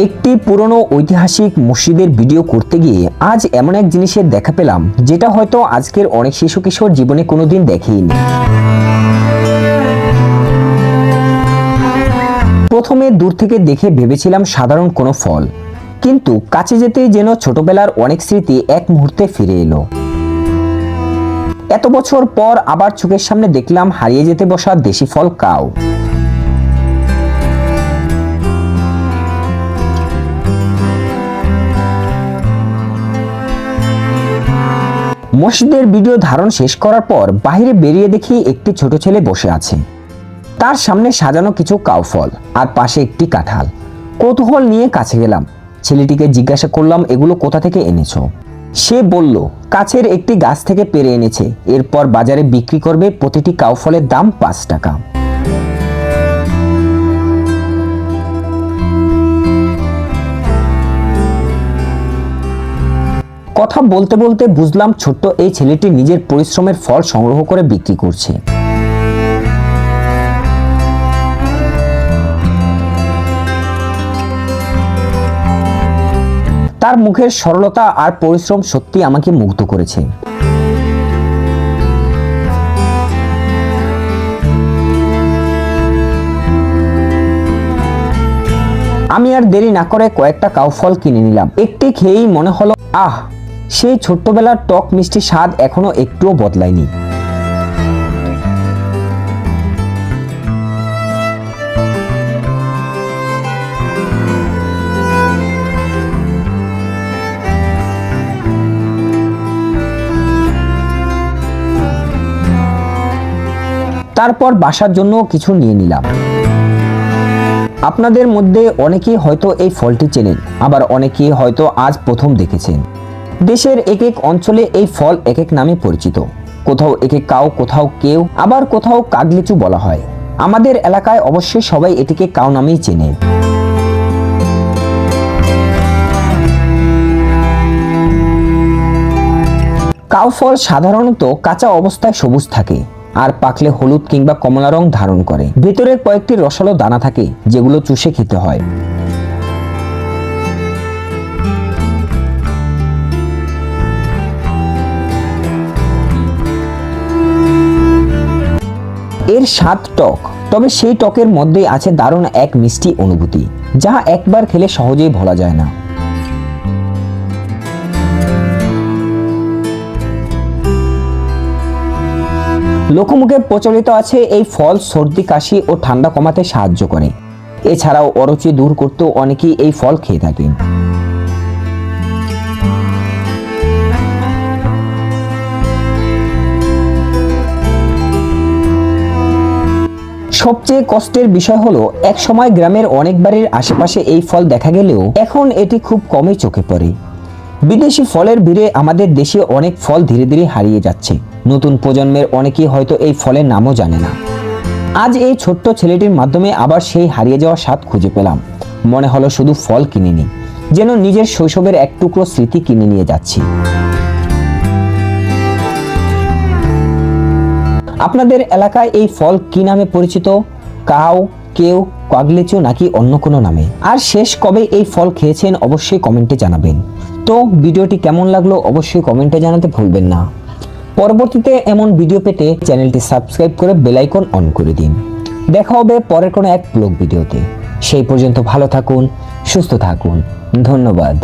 একটি পুরনো ঐতিহাসিক মসজিদের ভিডিও করতে গিয়ে আজ এমন এক জিনিসের দেখা পেলাম যেটা হয়তো আজকের অনেক শিশু কিশোর জীবনে কোনোদিন দেখেইনি। প্রথমে দূর থেকে দেখে ভেবেছিলাম সাধারণ কোনো ফল, কিন্তু কাছে যেতেই যেন ছোটবেলার অনেক স্মৃতি এক মুহূর্তে ফিরে এলো। এত বছর পর আবার চোখের সামনে দেখলাম হারিয়ে যেতে বসা দেশি ফল কাউ। মসজিদের ভিডিও ধারণ শেষ করার পর বাইরে বেরিয়ে দেখি একটি ছোট ছেলে বসে আছে। তার সামনে সাজানো কিছু কাউ ফল আর পাশে একটি কাঁঠাল। কৌতূহল নিয়ে কাছে গেলাম, ছেলেটিকে জিজ্ঞাসা করলাম, এগুলো কোথা থেকে এনেছো? সে বলল, কাছের একটি গাছ থেকে পেড়ে এনেছে, এরপর বাজারে বিক্রি করবে। প্রতিটি কাউ ফলের দাম 5 টাকা। কথা বলতে বলতে বুঝলাম ছোট্ট এই ছেলেটি নিজের পরিশ্রমের ফল সংগ্রহ করে বিক্রি করছে। তার মুখের সরলতা আর পরিশ্রম সত্যি আমাকে মুগ্ধ করেছে। আমি আর দেরি না করে কয়েকটা কাউ ফল কিনে নিলাম। একটি খেয়েই মনে হলো, আহ, সেই ছোট্টবেলার টক মিষ্টি স্বাদ এখনো একটুও বদলায়নি। তারপর বাসার জন্য কিছু নিয়ে নিলাম। আপনাদের মধ্যে অনেকেই হয়তো এই ফলটি চেনেন, আবার অনেকেই হয়তো আজ প্রথম দেখেছেন। দেশের এক এক অঞ্চলে এই ফল এক এক নামে পরিচিত। কোথাও একে কাউ, কোথাও কেউ, আবার কোথাও কাগলিচু বলা হয়। আমাদের এলাকায় অবশ্যই সবাই এটিকে কাউ নামেই চেনে। কাউ ফল সাধারণত কাঁচা অবস্থায় সবুজ থাকে আর পাকলে হলুদ কিংবা কমলা রং ধারণ করে। ভেতরে কয়েকটি রসালো দানা থাকে যেগুলো চুষে খেতে হয়। এর স্বাদ টক, তবে সেই টকের মধ্যে আছে দারুণ এক মিষ্টি অনুভূতি, যা একবার খেলে সহজেই ভোলা যায় না। লোকমুখে প্রচলিত আছে এই ফল সর্দি, কাশি ও ঠান্ডা কমাতে সাহায্য করে। এছাড়াও অরুচি দূর করতেও অনেকেই এই ফল খেয়ে থাকেন। সবচেয়ে কষ্টের বিষয় হলো, এক সময় গ্রামের অনেক বাড়ির আশেপাশে এই ফল দেখা গেলেও এখন এটি খুব কমই চোখে পড়ে। বিদেশি ফলের ভিড়ে আমাদের দেশে অনেক ফল ধীরে ধীরে হারিয়ে যাচ্ছে। নতুন প্রজন্মের অনেকেই হয়তো এই ফলের নামও জানে না। আজ এই ছোট্ট ছেলেটির মাধ্যমে আবার সেই হারিয়ে যাওয়া স্বাদ খুঁজে পেলাম। মনে হলো শুধু ফল কিনিনি, যেন নিজের শৈশবের এক টুকরো স্মৃতি কিনে নিয়ে যাচ্ছি। আপনাদের এলাকায় এই ফল কি নামে পরিচিত? কাউ, কেউ, কাগলিচু নাকি অন্য কোনো নামে? আর শেষ কবে এই ফল খেয়েছেন অবশ্যই কমেন্টে জানাবেন। তো ভিডিওটি কেমন লাগলো অবশ্যই কমেন্টে জানাতে ভুলবেন না। পরবর্তীতে এমন ভিডিও পেতে চ্যানেলটি সাবস্ক্রাইব করে বেল আইকন অন করে দিন। দেখা হবে পরের কোনো এক ব্লগ ভিডিওতে। সেই পর্যন্ত ভালো থাকুন, সুস্থ থাকুন। ধন্যবাদ।